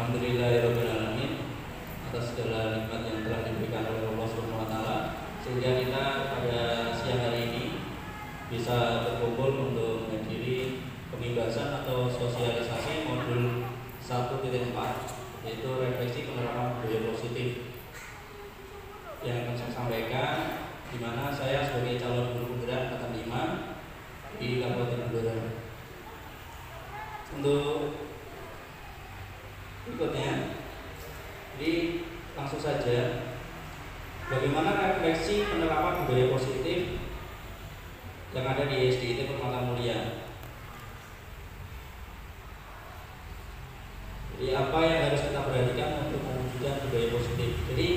Alhamdulillahirrahmanirrahim atas segala nikmat yang telah diberikan oleh Allah Subhanahu wa taala sehingga kita pada siang hari ini bisa berkumpul untuk menghadiri pembahasan atau sosialisasi modul 1.4 yaitu refleksi penerapan budaya positif yang akan saya sampaikan, di mana saya sebagai calon guru penggerak angkatan 5 di Kabupaten Blora. Untuk berikutnya, jadi langsung saja, bagaimana refleksi penerapan budaya positif yang ada di SDIT Permata Mulia. Jadi apa yang harus kita perhatikan untuk mewujudkan budaya positif. Jadi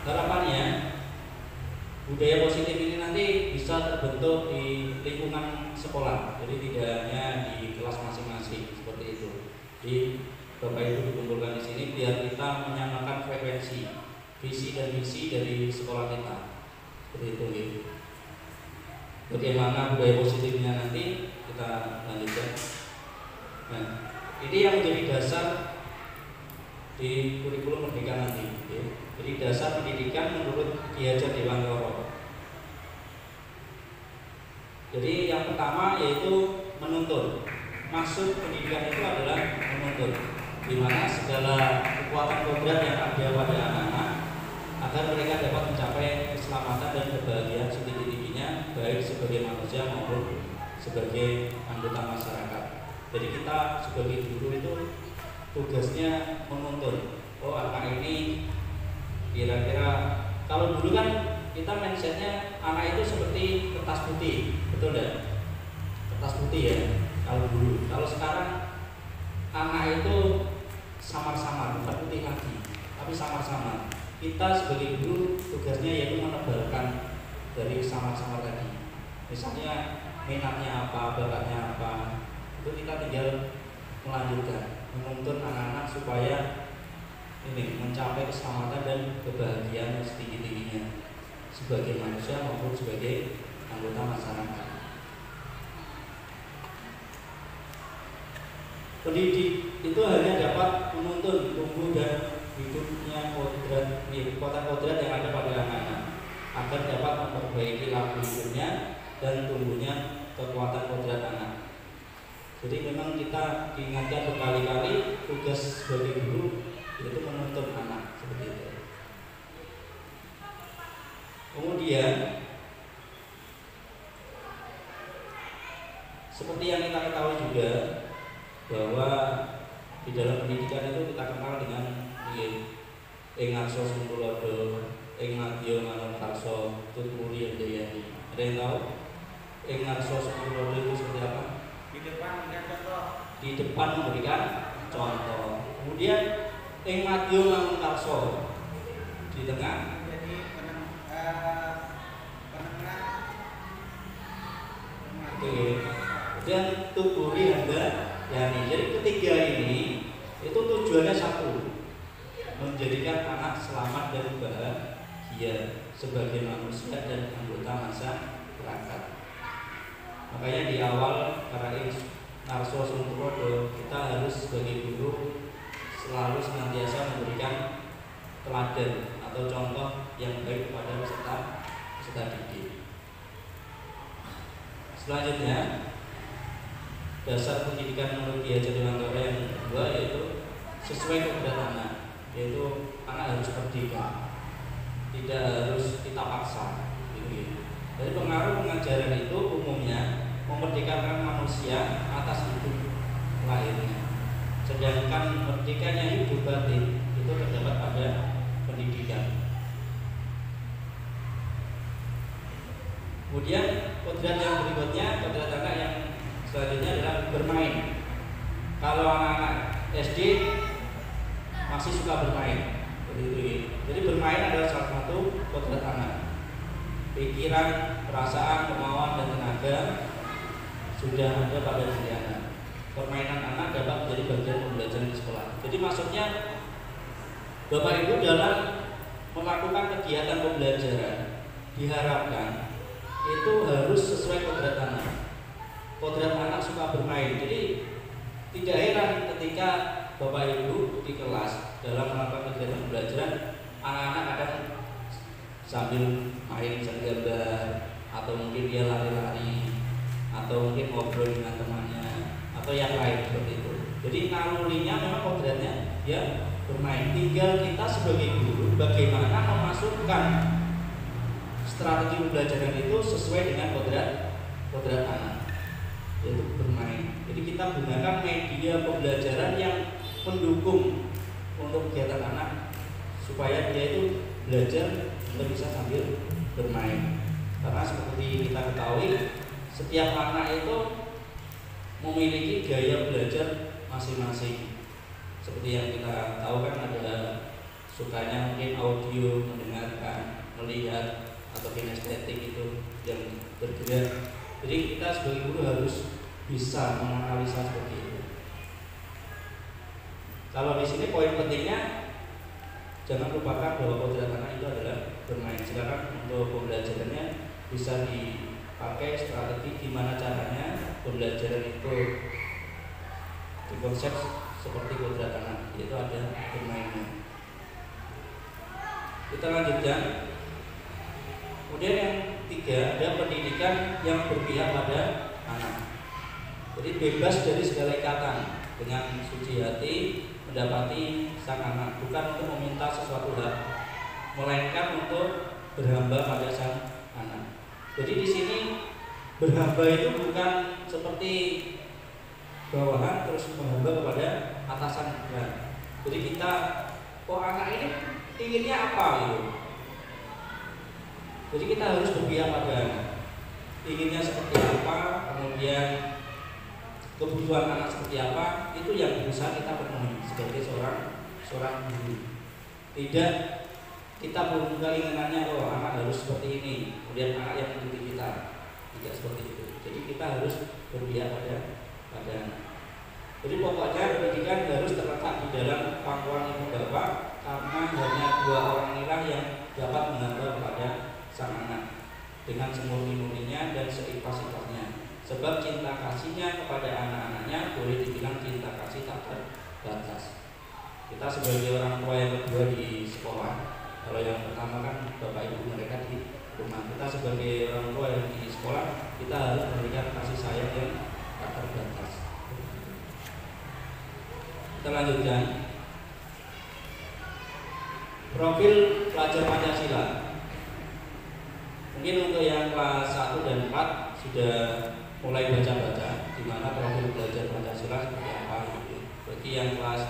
harapannya budaya positif ini nanti bisa terbentuk di lingkungan sekolah. Jadi tidak hanya di kelas masing-masing seperti itu. Jadi Bapak Ibu dikumpulkan di sini biar kita menyamakan frekuensi, visi dan misi dari sekolah kita. Seperti itu. Ya. Bagaimana budaya positifnya nanti kita lanjutkan. Nah, ini yang menjadi dasar di kurikulum Merdeka nanti. Ya. Jadi dasar pendidikan menurut Ki Hajar Dewantoro. Jadi yang pertama yaitu menuntun. Maksud pendidikan itu adalah menuntun, di mana segala kekuatan kodrat yang ada pada anak-anak agar mereka dapat mencapai keselamatan dan kebahagiaan setinggi-tingginya baik sebagai manusia maupun sebagai anggota masyarakat. Jadi kita sebagai guru itu tugasnya menuntun. Oh, anak ini kira-kira, kalau dulu kan kita mindsetnya anak itu seperti kertas putih, betul tidak? Kertas putih ya, kalau dulu. Kalau sekarang anak itu samar-samar, bukan putih lagi, tapi samar-samar. Kita sebagai guru tugasnya yaitu menebalkan dari samar-samar tadi. Misalnya minatnya apa, bakatnya apa, itu kita tinggal melanjutkan, menuntun anak-anak supaya ini mencapai keselamatan dan kebahagiaan setinggi-tingginya sebagai manusia maupun sebagai anggota masyarakat. Pendidik itu hanya dapat menuntun tumbuh dan hidupnya kodrat yang ada pada anak-anak agar dapat memperbaiki laku hidupnya dan tumbuhnya kekuatan kodrat anak. Jadi memang kita diingatkan berkali-kali tugas sebagai guru yaitu menuntun anak seperti itu. Kemudian seperti yang kita ketahui juga bahwa di dalam pendidikan itu kita kenal dengan Engarso Sungkulodo, Engatio Manungkarso, Tutmuri Handayani. Ada yang tahu Engarso Sungkulodo itu seperti apa? Di depan memberikan contoh. Di depan memberikan contoh. Kemudian Engatio Manungkarso di tengah Jadi penengah. dan Tutmuri Handayani. Jadi ketiga ini itu tujuannya satu, menjadikan anak selamat dan bahagia sebagai manusia dan anggota masyarakat. Makanya di awal Karain Narso Sungkurodo kita harus sebagai guru selalu senantiasa memberikan teladan atau contoh yang baik kepada peserta didik. Selanjutnya, dasar pendidikan menurut Ki Hajar Dewantoro yang kedua yaitu sesuai kodrat anak, yaitu anak harus merdeka, tidak harus kita paksa. Dari pengaruh pengajaran itu umumnya memerdekakan manusia atas hidup lahirnya, sedangkan merdekanya hidup batin itu terdapat pada pendidikan. Kemudian kodrat yang berikutnya, kodrat anak yang selanjutnya adalah bermain. Kalau anak-anak SD masih suka bermain, jadi bermain adalah salah satu kodrat anak. Pikiran, perasaan, kemauan dan tenaga sudah ada pada diri anak. Permainan anak dapat menjadi bagian pembelajaran di sekolah. Jadi maksudnya Bapak Ibu dalam melakukan kegiatan pembelajaran diharapkan itu harus sesuai kodrat anak. Kodrat anak suka bermain. Jadi tidak heran ketika Bapak Ibu di kelas dalam melakukan kegiatan pembelajaran, anak-anak kadang sambil main gambar, atau mungkin dia lari-lari, atau mungkin ngobrol dengan temannya, atau yang lain seperti itu. Jadi nalurinya memang kodratnya dia bermain. Tinggal kita sebagai guru bagaimana memasukkan strategi pembelajaran itu sesuai dengan kodrat anak, yaitu bermain. Jadi kita gunakan media pembelajaran yang mendukung untuk kegiatan anak supaya dia itu belajar dan bisa sambil bermain. Karena seperti kita ketahui, setiap anak itu memiliki gaya belajar masing-masing. Seperti yang kita tahu kan, ada sukanya mungkin audio, mendengarkan, melihat, atau kinestetik itu yang bergerak. Jadi kita sebagai guru harus bisa menganalisa seperti itu. Kalau di sini poin pentingnya, jangan lupakan bahwa kodrat anak itu adalah bermain. Silakan untuk pembelajarannya bisa dipakai strategi gimana caranya pembelajaran itu dikonsep seperti kodrat anak, yaitu ada bermainnya. Kita lanjutkan. Kemudian yang ketiga, ada pendidikan yang berpihak pada anak. Jadi bebas dari segala ikatan, dengan suci hati mendapati sang anak, bukan untuk meminta sesuatu hal, melainkan untuk berhamba pada sang anak. Jadi di sini berhamba itu bukan seperti bawahan terus menghamba kepada atasan, bukan. Jadi kita, anak ini inginnya apa gitu. Jadi kita harus berpihak pada anak, inginnya seperti apa, kemudian kebutuhan anak seperti apa, itu yang bisa kita penuhi sebagai seorang guru. Tidak kita pun keinginannya anak harus seperti ini, kemudian anak yang mengikuti kita, tidak seperti itu. Jadi kita harus berpihak pada anak. Jadi pokoknya pendidikan harus terletak di dalam pangkuan ibu bapak, karena hanya dua orang inilah yang dapat menghamba kepada sang anak dengan semurni-murninya dan seikhlas-ikhlasnya. Sebab cinta kasihnya kepada anak-anaknya boleh dibilang cinta kasih tak terbatas. Kita sebagai orang tua yang kedua di sekolah, kalau yang pertama kan bapak ibu mereka di rumah, kita sebagai orang tua yang di sekolah, kita harus memberikan kasih sayang yang tak terbatas. Kita lanjutkan. Profil pelajar Pancasila. Mungkin untuk yang kelas 1 dan 4 sudah mulai baca-baca di mana profil belajar Pancasila seperti apa gitu. Bagi yang kelas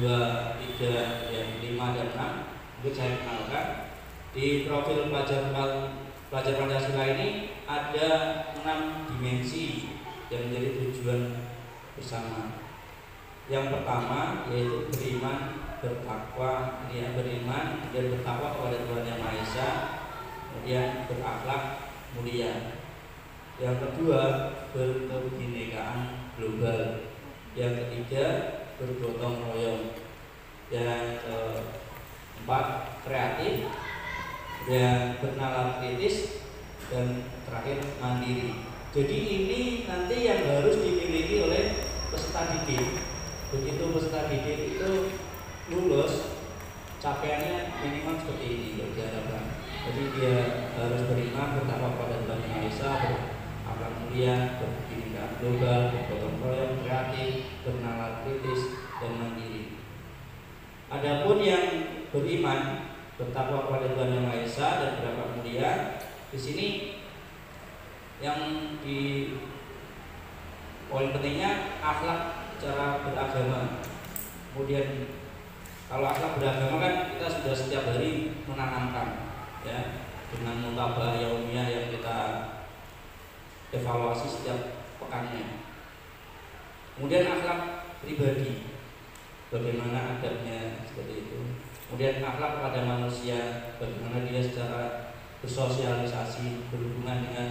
2, 3, yang 5 dan 6, itu saya kenalkan. Di profil pelajar Pancasila ini ada 6 dimensi yang menjadi tujuan bersama. Yang pertama yaitu beriman, bertakwa, beriman dan bertakwa kepada Tuhan Yang Maha Esa, kemudian berakhlak mulia. Yang kedua, berkebinekaan global. Yang ketiga, bergotong royong. Yang keempat, kreatif. Yang bernalar kritis. Dan terakhir, mandiri. Jadi ini nanti yang harus dimiliki oleh peserta didik. Begitu peserta didik itu lulus, capaiannya minimal seperti ini yang diharapkan. Jadi dia harus beriman, bertakwa kepada Tuhan Yang Maha Esa, berakhlak mulia, berkebinekaan global, bergotong royong, kreatif, bernalar kritis, dan mandiri. Adapun yang beriman, bertakwa kepada Tuhan Yang Maha Esa, dan berakhlak mulia, di sini yang di poin pentingnya akhlak cara beragama. Kemudian kalau akhlak beragama kan kita sudah setiap hari menanamkan, ya, dengan mutabah yaumiyah yang kita evaluasi setiap pekannya. Kemudian akhlak pribadi, bagaimana adabnya seperti itu. Kemudian akhlak kepada manusia, bagaimana dia secara bersosialisasi, berhubungan dengan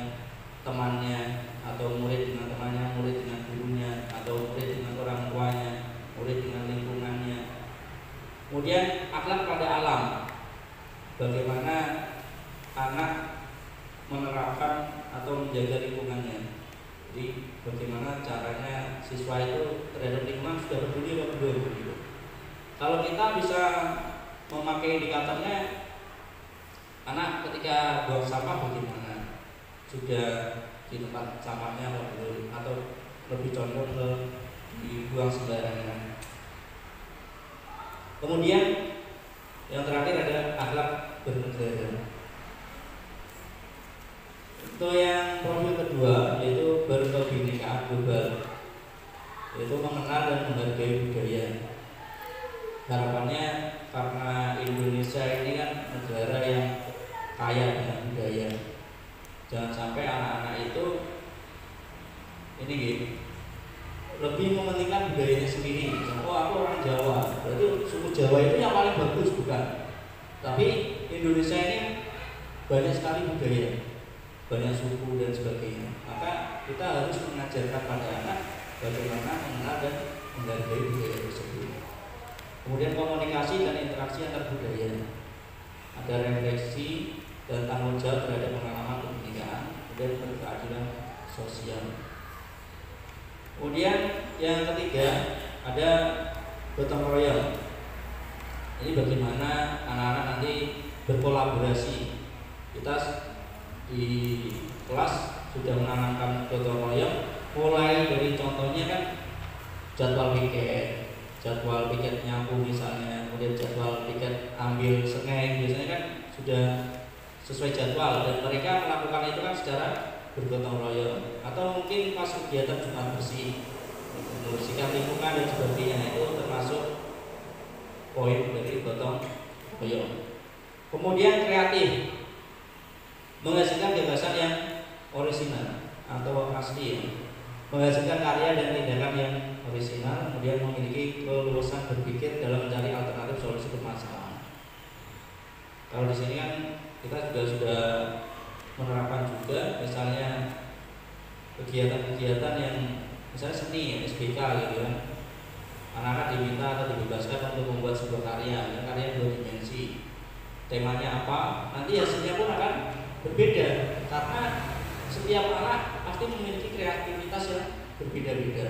temannya, atau murid dengan temannya, murid dengan gurunya, atau murid dengan orang tuanya, murid dengan lingkungannya. Kemudian akhlak pada alam, bagaimana anak menerapkan atau menjaga lingkungannya. Jadi bagaimana caranya siswa itu terhadap lingkungan sudah peduli atau belum gitu. Kalau kita bisa memakai indikatornya, anak ketika buang sampah bagaimana? Sudah di tempat sampahnya atau lebih condong ke dibuang sembarangan. Kemudian yang terakhir ada akhlak bernegara. Itu yang profil kedua, yaitu berkebinekaan global, yaitu mengenal dan menghargai budaya. Harapannya karena Indonesia ini kan negara yang kaya dengan budaya, jangan sampai anak-anak itu ini gitu, lebih mementingkan budayanya sendiri. Oh, aku orang Jawa, berarti suku Jawa itu yang paling bagus, bukan. Tapi Indonesia ini banyak sekali budaya, banyak suku dan sebagainya. Maka kita harus mengajarkan pada anak bagaimana mengenal dan menghargai budaya tersebut. Kemudian komunikasi dan interaksi antar budaya, ada refleksi dan tanggung jawab terhadap pengalaman kebinekaan dan berkeadilan sosial. Kemudian yang ketiga ada gotong royong. Ini bagaimana anak-anak nanti berkolaborasi. Kita di kelas sudah menanamkan gotong royong, mulai dari contohnya kan jadwal piket nyapu misalnya, kemudian jadwal piket ambil sungai, biasanya kan sudah sesuai jadwal dan mereka melakukan itu kan secara bergotong royong. Atau mungkin pas kegiatan Jumat bersih, membersihkan lingkungan dan sebagainya, itu termasuk poin dari gotong royong. Kemudian kreatif, menghasilkan gagasan yang orisinal atau asli, menghasilkan karya dan tindakan yang orisinal, kemudian memiliki keleluasan berpikir dalam mencari alternatif solusi permasalahan. Kalau di sini kan kita juga sudah menerapkan juga, misalnya kegiatan-kegiatan yang misalnya seni, SBK gitu kan, anak-anak diminta atau dibebaskan untuk membuat sebuah karya, karya 2 dimensi. Temanya apa? Nanti hasilnya pun akan berbeda karena setiap anak pasti memiliki kreativitas yang berbeda-beda,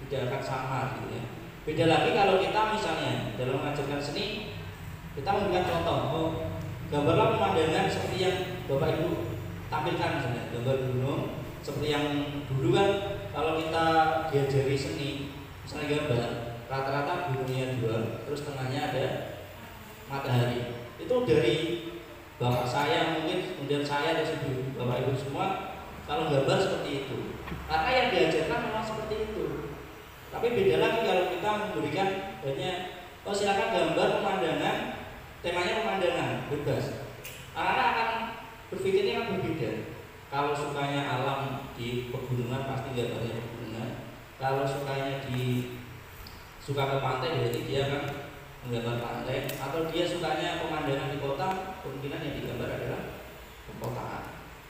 tidak akan sama gitu ya. Beda lagi kalau kita misalnya dalam mengajarkan seni, kita memberikan contoh, oh, gambarlah pemandangan seperti yang Bapak Ibu tampilkan, misalnya gambar gunung seperti yang dulu kan kalau kita diajari seni, misalnya gambar rata-rata gunungnya 2, terus tengahnya ada matahari. Itu dari bapak saya mungkin, kemudian saya dan ibu, bapak ibu semua kalau gambar seperti itu, karena yang diajarkan memang seperti itu. Tapi beda lagi kalau kita memberikan banyak, oh silakan gambar pemandangan, temanya pemandangan, bebas. Anak-anak akan berpikirnya kan berbeda. Kalau sukanya alam di pegunungan pasti gambarnya pegunungan. Kalau sukanya suka ke pantai, berarti dia akan menggambar pantai. Atau dia sukanya pemandangan di kota, kemungkinan yang digambar adalah perkotaan.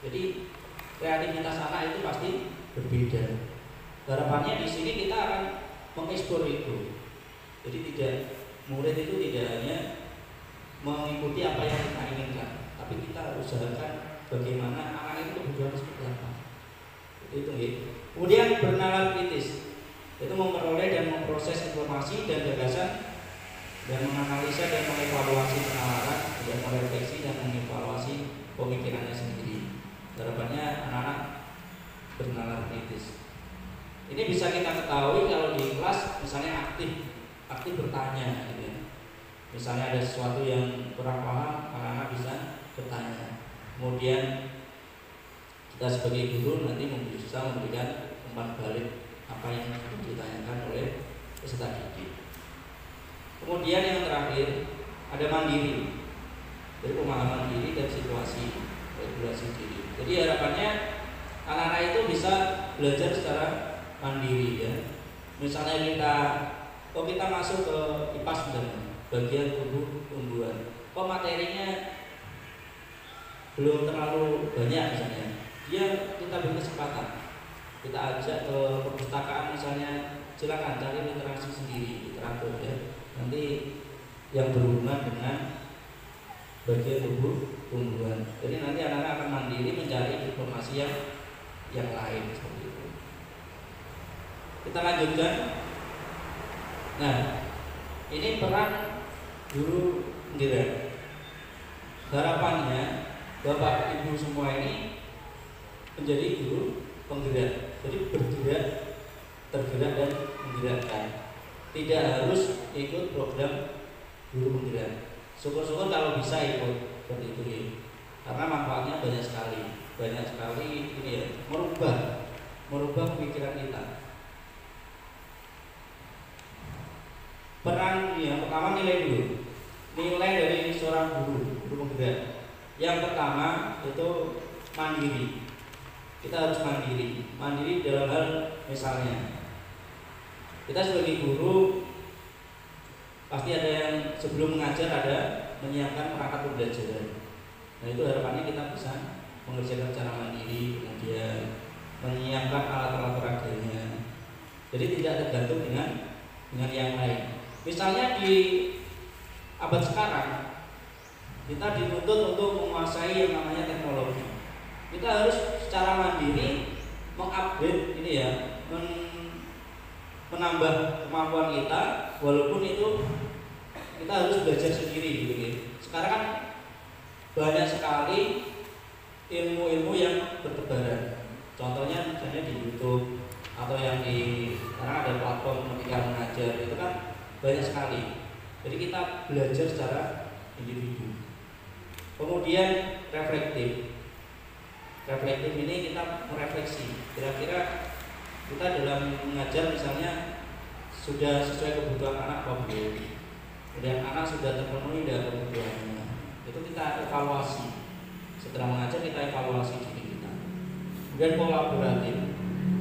Jadi kreativitas anak itu pasti berbeda. Harapannya di sini kita akan mengeksplor itu. Jadi murid itu tidak hanya mengikuti apa yang kita inginkan, tapi kita usahakan bagaimana anak itu berjuang seperti apa. Itu ya. Kemudian bernalar kritis, itu memperoleh dan memproses informasi dan gagasan dan menganalisa dan mengevaluasi penalaran, dan merefleksi dan mengevaluasi pemikirannya sendiri. Harapannya anak-anak bernalar kritis. Ini bisa kita ketahui kalau di kelas misalnya aktif bertanya gitu ya. Misalnya ada sesuatu yang kurang paham, anak-anak bisa bertanya. Kemudian kita sebagai guru nanti bisa memberikan umpan balik apa yang ditanyakan oleh peserta didik. Kemudian yang terakhir ada mandiri, dari pemahaman diri dan situasi, regulasi diri. Jadi harapannya anak-anak itu bisa belajar secara mandiri ya. Misalnya kita masuk ke IPAS misalnya, bagian tumbuhan. Kok materinya belum terlalu banyak misalnya. Kita beri kesempatan. Kita ajak ke perpustakaan misalnya, silakan cari literasi sendiri, literatur ya. Nanti yang berhubungan dengan bagian tumbuhan. Jadi nanti anak-anak akan mandiri mencari informasi yang lain seperti itu. Kita lanjutkan. Nah, Ini peran guru penggerak. Harapannya Bapak Ibu semua ini menjadi guru penggerak. Jadi bergerak, tergerak dan menggerakkan. Tidak harus ikut program guru penggerak. Syukur-syukur kalau bisa ikut seperti itu ya. Karena manfaatnya banyak sekali ini ya, merubah pemikiran kita. Peran yang pertama nilai dulu. Nilai dari seorang guru penggerak. Yang pertama itu mandiri. Kita harus mandiri dalam hal misalnya kita sebagai guru pasti ada yang sebelum mengajar ada menyiapkan perangkat pembelajaran. Nah itu harapannya kita bisa mengerjakan secara mandiri, kemudian menyiapkan alat-alat peraganya. Jadi tidak tergantung dengan yang lain. Misalnya di abad sekarang kita dituntut untuk menguasai yang namanya teknologi. Kita harus secara mandiri mengupgrade ini ya, menambah kemampuan kita, walaupun itu kita harus belajar sendiri gitu ya. Sekarang kan banyak sekali ilmu-ilmu yang bertebaran. Contohnya misalnya di YouTube atau yang sekarang ada platform Merdeka Mengajar, itu kan banyak sekali. Jadi kita belajar secara individu. Kemudian reflektif ini kita merefleksi. Kira-kira kita dalam mengajar misalnya sudah sesuai kebutuhan anak apa belum? Kemudian anak sudah terpenuhi dengan kebutuhannya. Itu kita evaluasi. Setelah mengajar kita evaluasi diri kita. Kemudian kolaboratif.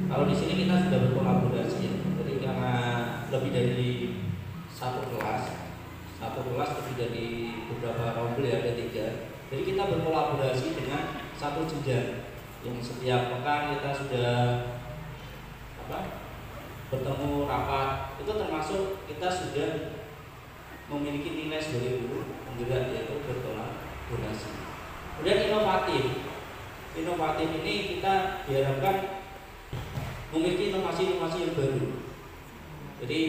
Kalau di sini kita sudah berkolaborasi ya. Jadi karena lebih dari satu kelas lebih dari beberapa rombel ya, ada 3. Jadi kita berkolaborasi dengan satu jenjang yang setiap pekan kita sudah bertemu rapat. Itu termasuk kita sudah memiliki nilai sebagai guru penggerak, yaitu berkolaborasi. Kemudian inovatif ini kita diharapkan memiliki inovasi yang baru. Jadi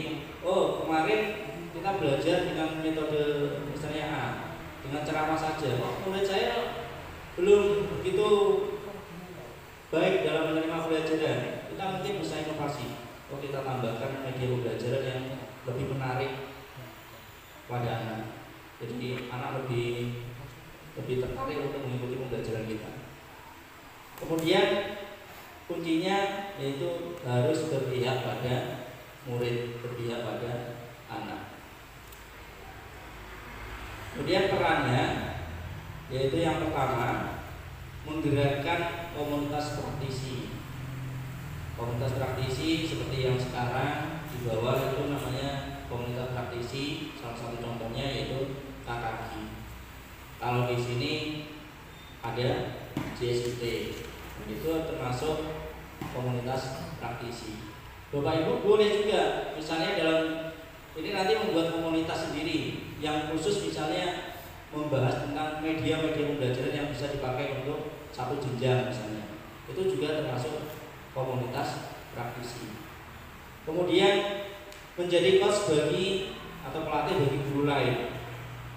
kemarin kita belajar dengan metode misalnya A, dengan ceramah saja. Menurut saya belum begitu baik dalam menerima pelajaran. Kita mungkin bisa inovasi. Kita tambahkan media pembelajaran yang lebih menarik pada anak. Jadi anak lebih tertarik untuk mengikuti pembelajaran kita. Kemudian kuncinya yaitu harus berpihak pada murid, berpihak pada anak. Kemudian perannya yaitu yang pertama menggerakkan komunitas praktisi. Komunitas praktisi seperti yang sekarang di bawah itu namanya komunitas praktisi. Salah satu contohnya yaitu KKG. Kalau di sini ada JSUT, itu termasuk komunitas praktisi. Bapak Ibu boleh juga misalnya dalam ini nanti membuat komunitas sendiri yang khusus misalnya membahas tentang media-media pembelajaran yang bisa dipakai untuk satu jenjang misalnya. Itu juga termasuk komunitas praktisi. Kemudian menjadi coach bagi atau pelatih bagi guru lain.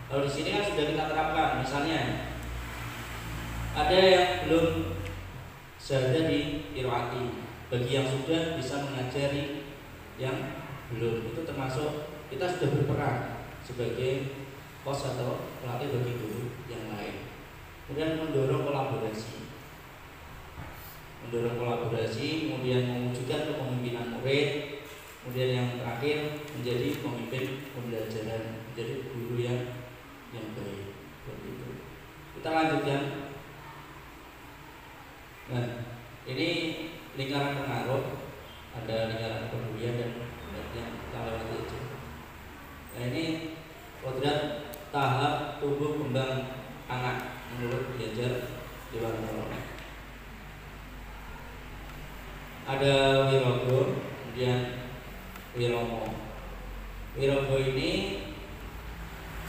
Kalau di sini kan sudah kita terapkan, misalnya ada yang belum syahadah di Qiraati, bagi yang sudah bisa mengajari yang belum, itu termasuk kita sudah berperan sebagai coach atau pelatih bagi guru yang lain. Kemudian mendorong kolaborasi, kemudian mewujudkan kepemimpinan murid, kemudian yang terakhir menjadi pemimpin pembelajaran, menjadi guru yang baik. Begitu. Kita lanjutkan. Nah, ini lingkaran pengaruh, ada lingkaran kepedulian dan yang kita lewati aja. Nah, ini kodrat tahap tumbuh kembang anak menurut belajar Dewan Kolom. Ada Wirogo, kemudian Wiromo. Wirogo ini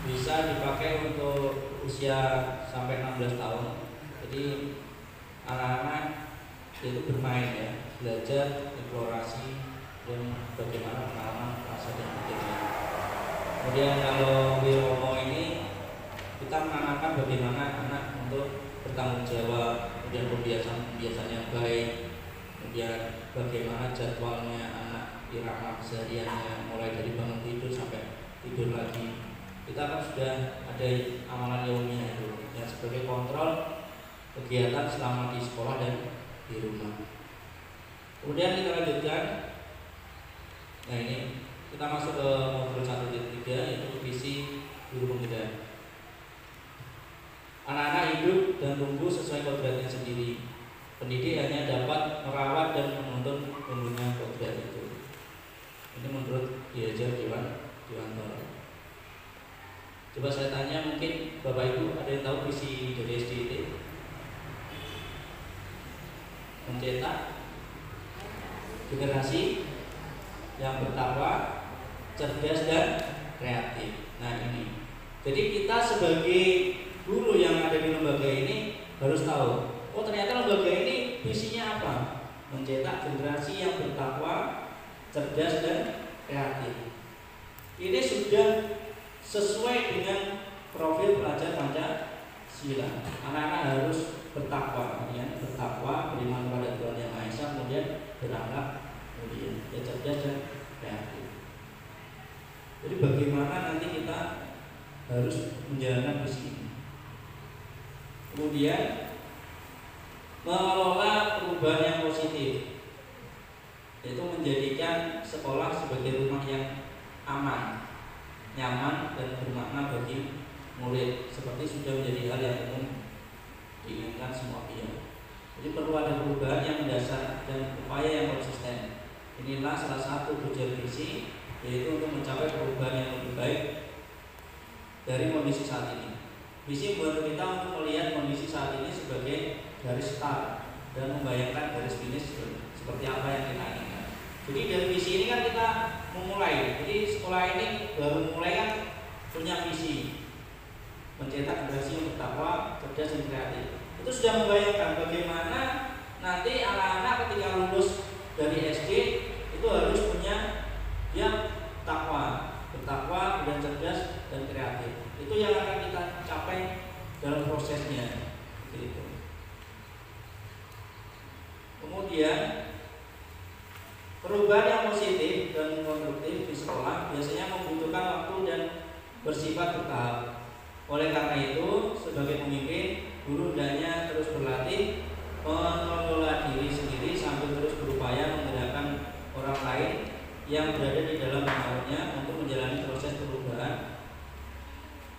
bisa dipakai untuk usia sampai 16 tahun. Jadi anak-anak itu bermain ya, belajar eksplorasi dan bagaimana pengalaman rasa dan pikiran. Kemudian kalau Wiromo ini kita menanamkan bagaimana anak untuk bertanggung jawab, kemudian kebiasaan yang baik, kemudian bagaimana jadwalnya anak irama kesehariannya mulai dari bangun tidur sampai tidur lagi. Kita kan sudah ada amalan ilmiah itu yang sebagai kontrol kegiatan selama di sekolah dan di rumah. Kemudian kita lanjutkan. Nah ini kita masuk ke modul 1.3 yaitu visi guru pembeda. Anak-anak hidup dan tumbuh sesuai kodratnya sendiri. Pendidik hanya dapat merawat dan menuntun tumbuhnya kodrat itu. Ini menurut Ki Hajar Dewantoro. Coba saya tanya, mungkin Bapak Ibu ada yang tahu visi dari SDIT? Mencetak generasi yang bertakwa, cerdas dan kreatif. Nah ini. Jadi kita sebagai guru yang ada di lembaga ini harus tahu, oh ternyata lembaga ini visinya apa? Mencetak generasi yang bertakwa, cerdas dan kreatif. Ini sudah sesuai dengan profil pelajar Pancasila. Anak-anak harus bertakwa, ya, bertakwa, beriman kepada Tuhan Yang Maha Esa, kemudian berakhlak, kemudian ya, cerdas dan kreatif. Jadi bagaimana nanti kita harus menjalankan visi ini. Kemudian mengelola perubahan yang positif, yaitu menjadikan sekolah sebagai rumah yang aman, nyaman dan bermakna bagi murid, seperti sudah menjadi hal yang umum diinginkan semua pihak. Jadi perlu ada perubahan yang mendasar dan upaya yang konsisten. Inilah salah satu tujuan visi, yaitu untuk mencapai perubahan yang lebih baik dari kondisi saat ini. Visi membantu kita untuk melihat kondisi saat ini sebagai garis start dan membayangkan garis finish seperti apa yang kita inginkan. Jadi dari visi ini kan kita memulai. Jadi sekolah ini baru mulai kan punya visi mencetak generasi yang bertakwa, cerdas dan kreatif. Itu sudah membayangkan bagaimana nanti anak-anak ketika lulus dari SD itu harus punya dia takwa, bertakwa dan cerdas dan kreatif. Itu yang akan kita capai dalam prosesnya. Gitu. Kemudian perubahan yang positif dan konstruktif di sekolah biasanya membutuhkan waktu dan bersifat bertahap. Oleh karena itu, sebagai pemimpin, guru hendaknya terus berlatih mengelola diri sendiri sambil terus berupaya menggerakkan orang lain yang berada di dalam pengaruhnya untuk menjalani proses perubahan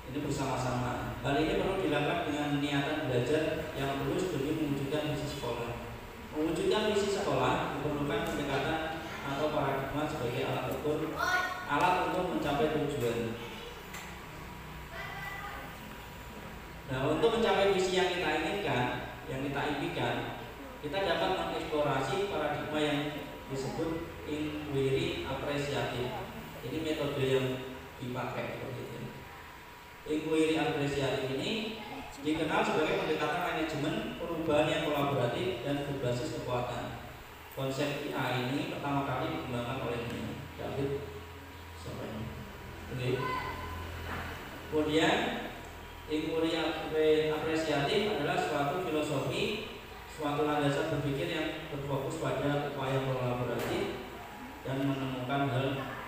ini bersama-sama. Hal ini perlu dilakukan dengan niatan belajar yang terus demi mewujudkan visi sekolah. Mewujudkan visi sekolah diperlukan pendekatan atau paradigma sebagai alat untuk mencapai tujuan. Nah, untuk mencapai visi yang kita inginkan, yang kita impikan, kita dapat mengeksplorasi paradigma yang disebut inquiry apresiatif. Ini metode yang dipakai seperti itu. Inquiry apresiatif ini dikenal sebagai pendekatan manajemen perubahan yang kolaboratif dan berbasis kekuatan. Konsep IA ini pertama kali dikembangkan oleh David Sopran. Kemudian inquiry apresiatif adalah suatu filosofi, suatu landasan berpikir yang berfokus pada upaya kolaboratif dan menemukan hal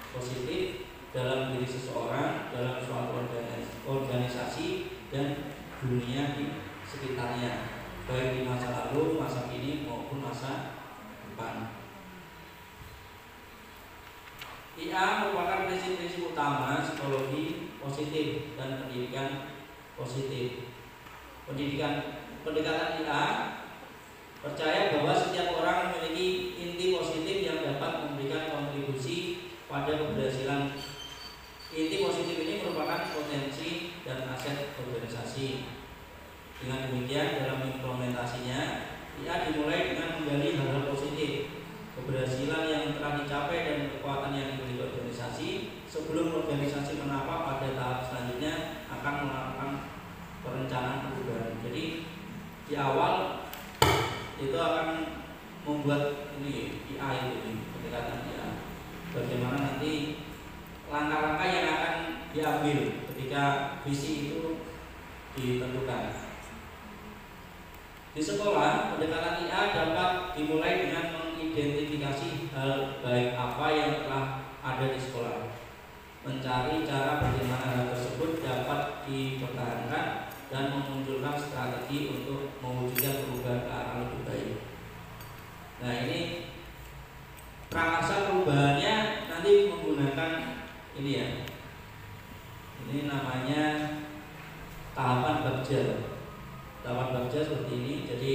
positif dalam diri seseorang, dalam suatu organisasi dan dunia di sekitarnya, baik di masa lalu, masa kini maupun masa depan. IA merupakan prinsip-prinsip utama psikologi positif dan pendidikan positif. Pendekatan IA percaya bahwa setiap orang memiliki inti positif yang dapat memberikan kontribusi pada keberhasilan. Inti positif ini merupakan potensi dan aset organisasi. Dengan demikian, dalam implementasinya, IA dimulai dengan menggali hal-hal positif, keberhasilan yang telah dicapai dan kekuatan yang dimiliki organisasi sebelum organisasi menapak pada tahap selanjutnya akan melakukan perencanaan perubahan. Jadi di awal itu akan membuat ini IA itu pendekatan IA. Bagaimana nanti langkah-langkah yang akan diambil ketika visi itu ditentukan. Di sekolah, pendekatan IA dapat dimulai dengan mengidentifikasi hal baik apa yang telah ada di sekolah, mencari cara bagaimana hal tersebut dapat dipertahankan, dan memunculkan strategi untuk mewujudkan perubahan ke arah lebih baik. Nah, ini prakarsa perubahannya nanti menggunakan ini ya. Ini namanya tahapan Bagja. Tahapan Bagja seperti ini. Jadi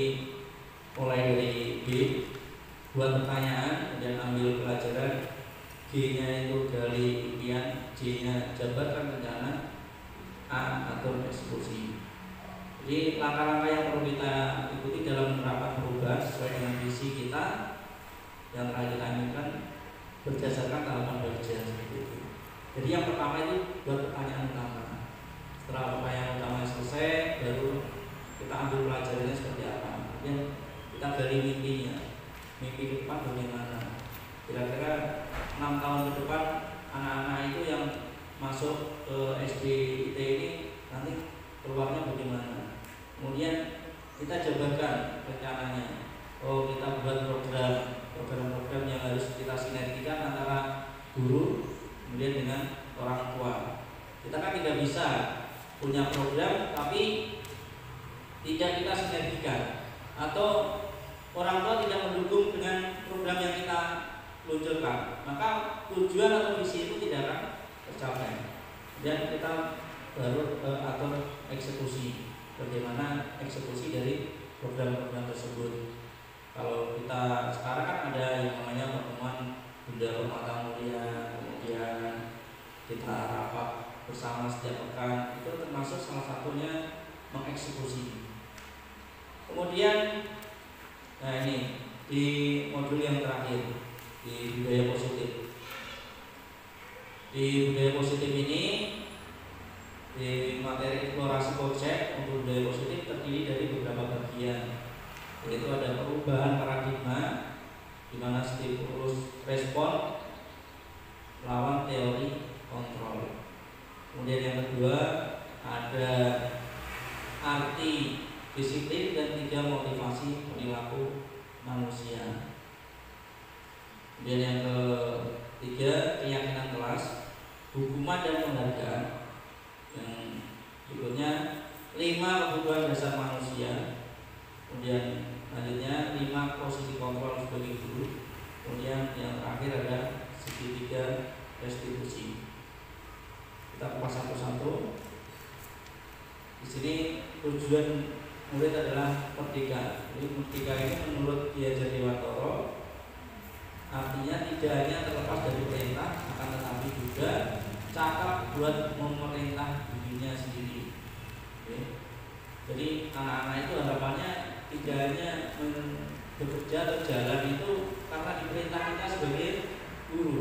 mulai dari B, buat pertanyaan, kemudian ambil pelajaran, G-nya itu gali impian, J-nya jabarkan rencana, A atur eksekusi. Jadi langkah-langkah yang perlu kita ikuti dalam menerapkan perubahan sesuai dengan visi kita yang telah kita inginkan berdasarkan tahapan Bagja seperti itu. Jadi yang pertama itu buat pertanyaan utama. Setelah pertanyaan utama selesai, baru kita ambil pelajarannya seperti apa. Kemudian kita gali mimpinya. Mimpi ke depan bagaimana? Kira-kira 6 tahun ke depan anak-anak itu yang masuk ke SD IT ini nanti keluarnya bagaimana? Kemudian kita jabarkan rencananya. Oh, kita buat program-program yang harus kita sinergikan antara guru kemudian dengan orang tua. Kita kan tidak bisa punya program tapi tidak kita sinergikan, atau orang tua tidak mendukung dengan program yang kita luncurkan, maka tujuan atau visi itu tidak akan tercapai. Dan kita baru atur eksekusi, bagaimana eksekusi dari program-program tersebut. Kalau kita sekarang kan ada yang namanya pertemuan bunda rumah tamu mulia, kemudian kita rapat bersama setiap pekan, itu termasuk salah satunya mengeksekusi. Kemudian, nah ini di modul yang terakhir di budaya positif. Di budaya positif ini, di materi eksplorasi konsep untuk budaya positif terdiri dari beberapa bagian, yaitu ada perubahan paradigma, di mana stimulus respon lawan teori kontrol. Kemudian yang kedua ada arti disiplin dan 3 motivasi perilaku manusia. Kemudian yang ketiga keyakinan kelas, hukuman dan penghargaan. Yang berikutnya 5 kebutuhan dasar manusia. Kemudian selanjutnya 5 posisi kontrol sebagai guru. Kemudian yang terakhir ada segitiga restitusi. Kita kupas satu-satu. Di sini tujuan murid adalah merdeka. Jadi merdeka ini menurut Ki Hajar Dewantara artinya tidak hanya terlepas dari perintah, akan tetapi juga cakap buat memerintah dirinya sendiri. Oke. Jadi anak-anak itu harapannya tidak hanya bekerja atau jalan itu karena diperintah kita sebagai guru,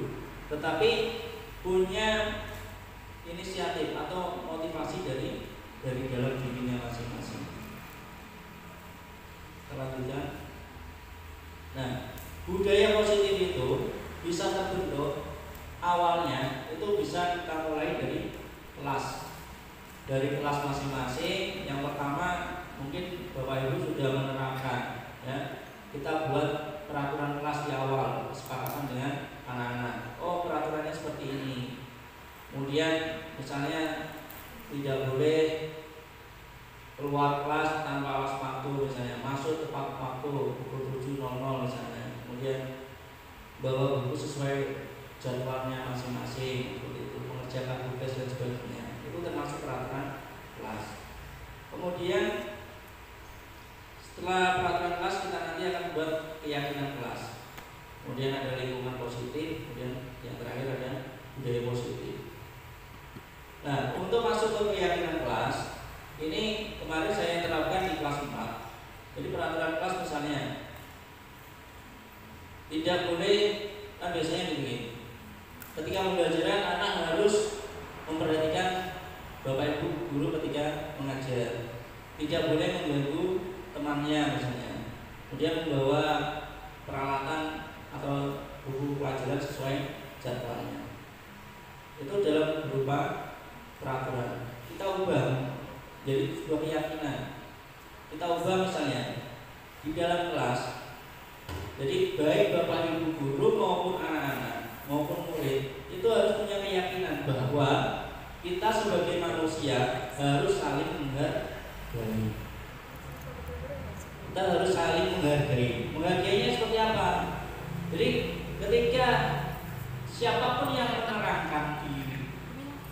tetapi punya inisiatif atau motivasi dari dalam dirinya masing-masing. Selanjutnya, nah budaya positif itu bisa terbentuk awalnya itu bisa kita mulai dari kelas masing-masing. Yang pertama mungkin Bapak Ibu sudah menerapkan ya, kita buat peraturan kelas di awal kesepakatan dengan anak-anak. Oh, peraturannya seperti ini. Kemudian misalnya tidak boleh keluar kelas tanpa alas waktu, misalnya masuk tepat waktu pukul 7.00 misalnya. Kemudian bawa buku sesuai jadwalnya masing-masing, seperti itu, mengerjakan tugas dan sebagainya. Itu termasuk peraturan kelas. Kemudian setelah peraturan kelas kita nanti akan buat keyakinan kelas. Kemudian ada lingkungan positif, kemudian yang terakhir ada budaya positif. Nah, untuk masuk ke keyakinan kelas, ini kemarin saya terapkan di kelas 4. Jadi peraturan kelas misalnya tidak boleh, kan biasanya begini. Ketika pembelajaran anak harus memperhatikan Bapak Ibu guru ketika mengajar. Tidak boleh mengganggu temannya misalnya. Kemudian membawa peralatan atau buku pelajaran sesuai jadwalnya. Itu dalam berupa peraturan, kita ubah jadi sebuah keyakinan. Kita ubah misalnya di dalam kelas. Jadi baik bapak ibu guru maupun anak-anak maupun murid itu harus punya keyakinan bahwa kita sebagai manusia harus saling menghargai. Kita harus saling menghargai. Menghargainya seperti apa? Jadi ketika siapapun yang menerangkan di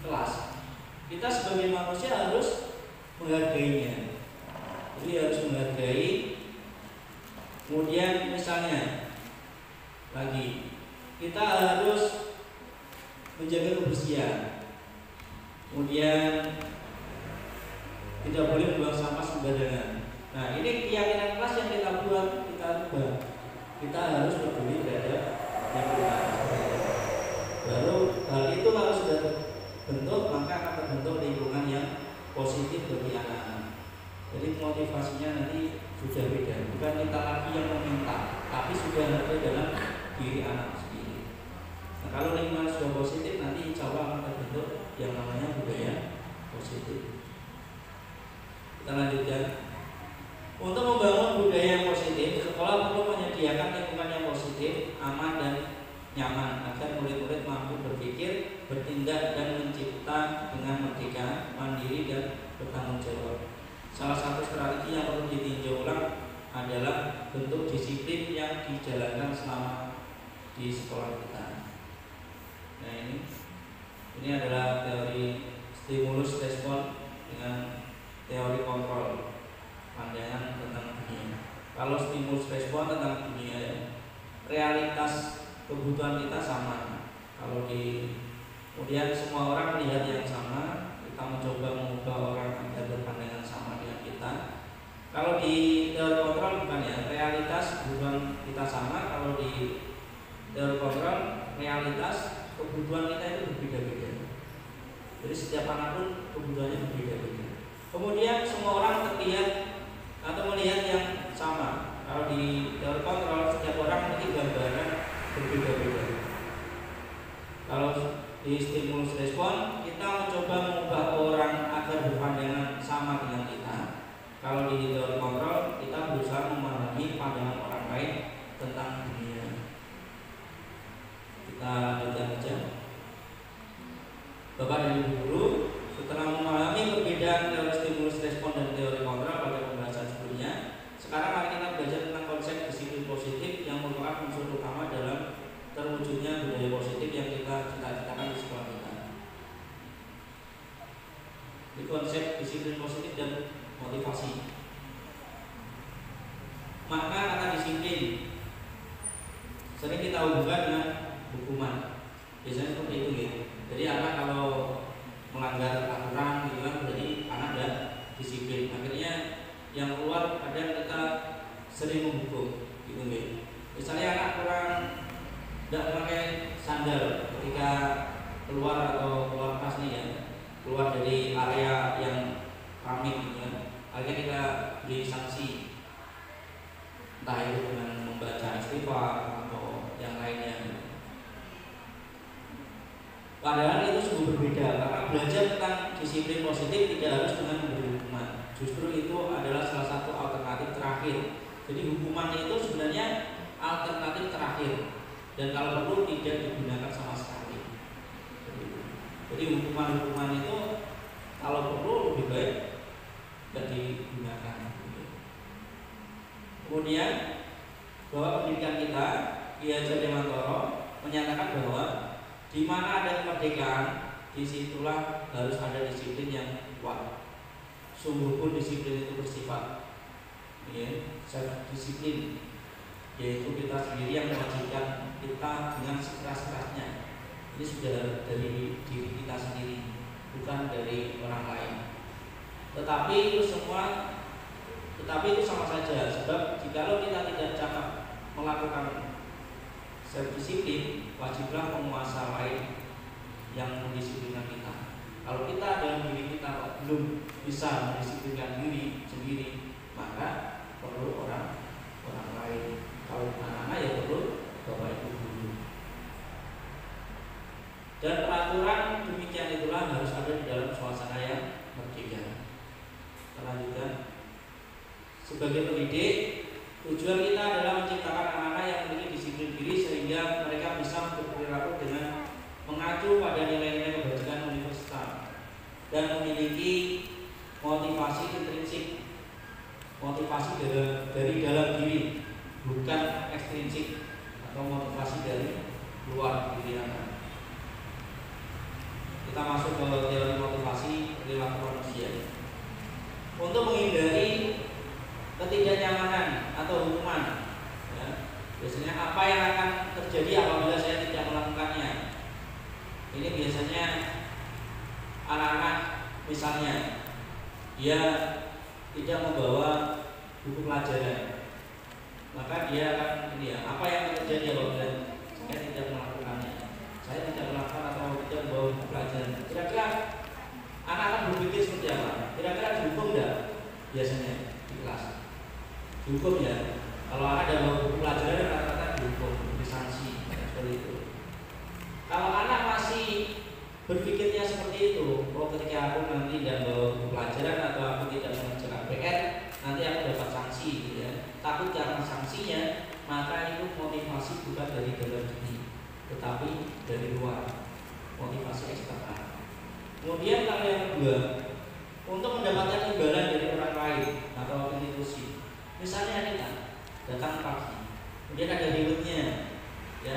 kelas, kita sebagai manusia harus menghargainya. Jadi harus menghargai. Kemudian misalnya lagi kita harus menjaga kebersihan. Kemudian tidak boleh membuang sampah sembarangan. Nah, ini keyakinan kelas yang kita buat, kita ubah. Kita harus peduli terhadap lingkungan. Baru hal itu kalau sudah terbentuk, maka akan terbentuk lingkungan yang positif bagi anak-anak. Jadi motivasinya nanti sudah beda, bukan kita lagi yang meminta, tapi sudah ada dalam diri anak sendiri. Nah, kalau lingkungan sudah positif, nanti insya Allah akan terbentuk yang namanya budaya positif. Kita lanjutkan. Untuk membangun budaya yang positif, sekolah perlu menyediakan lingkungan yang positif, aman dan nyaman agar murid-murid mampu berpikir, bertindak dan mencipta dengan merdeka, mandiri dan bertanggung jawab. Salah satu strategi yang perlu ditinjau ulang adalah bentuk disiplin yang dijalankan selama di sekolah kita. Nah, ini adalah teori stimulus respon dengan teori kontrol, pandangan tentang dunia. Kalau stimulus respon tentang dunia, realitas kebutuhan kita sama. Kalau kemudian semua orang melihat yang sama, kita mencoba mengubah orang agar berpandangan sama dengan kita. Kalau di teori kontrol bukan ya, realitas kebutuhan kita sama. Kalau di teori kontrol, realitas kebutuhan kita itu berbeda-beda. Jadi setiap anak pun kebutuhannya berbeda-beda. Kemudian semua orang terlihat atau melihat yang sama. Kalau di teori kontrol, setiap orang memiliki gambaran berbeda-beda. Kalau di stimulus respon, kita mencoba mengubah orang agar berpandangan sama dengan kita. Kalau di teori kontrol, kita berusaha memahami pandangan orang lain tentang dunia. Kita lanjutkan saja. Bapak dan Ibu guru, setelah memahami perbedaan teori stimulus respon dan teori kontrol pada pembahasan sebelumnya, sekarang mari kita belajar tentang konsep disiplin positif yang merupakan unsur utama dalam terwujudnya budaya positif yang kita cita-citakan di sekolah kita. Di konsep disiplin positif dan motivasi. Maka kata disiplin sering kita hubungkan dengan hukuman. Biasanya seperti itu gitu. Jadi anak kalau melanggar aturan gitu kan, berarti anak tidak disiplin. Akhirnya yang keluar kadang kita sering menghukum gitu gitu. Misalnya anak kurang tidak pakai sandal ketika keluar atau keluar kelas nih ya, keluar dari area yang ramai gitu kan, akhirnya kita beri sanksi, entah itu dengan membaca istighfar atau yang lainnya. Padahal itu sungguh berbeda, karena belajar tentang disiplin positif tidak harus dengan memberi hukuman. Justru itu adalah salah satu alternatif terakhir. Jadi hukuman itu sebenarnya alternatif terakhir, dan kalau perlu tidak digunakan sama sekali. Jadi hukuman-hukuman itu kalau perlu lebih baik tidak digunakan. Kemudian bahwa pendidikan kita, Ki Hajar Dewantara menyatakan bahwa di mana ada kemerdekaan, disitulah harus ada disiplin yang kuat. Sungguh pun disiplin itu bersifat self disiplin, yaitu kita sendiri yang mewajibkan kita dengan sekeras-kerasnya. Ini sudah dari diri kita sendiri, bukan dari orang lain. Tetapi itu sama saja, sebab jikalau kita tidak cakap melakukan self disiplin, wajiblah penguasa lain yang mendisiplinkan kita. Kalau kita dalam diri kita belum bisa mendisiplinkan diri sendiri, maka perlu orang lain. Kalau anak-anak ya perlu bapak ibu guru. Dan peraturan demikian itulah harus ada di dalam suatu sebagai pendidik, tujuan kita adalah menciptakan anak-anak yang memiliki disiplin diri sehingga mereka bisa berperilaku dengan mengacu pada nilai-nilai kebajikan universal dan memiliki motivasi intrinsik, motivasi dari dalam diri, bukan ekstrinsik atau motivasi dari luar diri anak. Kita masuk ke teori motivasi perilaku manusia. Untuk menghindari ketidaknyamanan atau hukuman, ya, biasanya apa yang akan terjadi apabila saya tidak melakukannya? Ini biasanya anak-anak misalnya dia tidak membawa buku pelajaran, maka dia akan apa yang terjadi apabila saya tidak melakukannya? Saya tidak melakukan atau tidak membawa buku pelajaran. Kira-kira anak-anak berpikir seperti apa? Kira-kira dihukum tidak biasanya di kelas? Dihukum ya. Kalau anak ada bawa buku pelajaran rata-rata dihukum, disanksi seperti itu. Kalau anak masih berpikirnya seperti itu, ketika aku nanti tidak bawa buku pelajaran atau aku tidak mengerjakan PR, nanti aku dapat sanksi, gitu ya. Takut karena sanksinya, maka itu motivasi bukan dari dalam diri, tetapi dari luar, motivasi eksternal. Kemudian kalau yang kedua, untuk mendapatkan imbalan dari orang lain atau institusi, misalnya kita datang pagi, kemudian ada rewardnya, ya,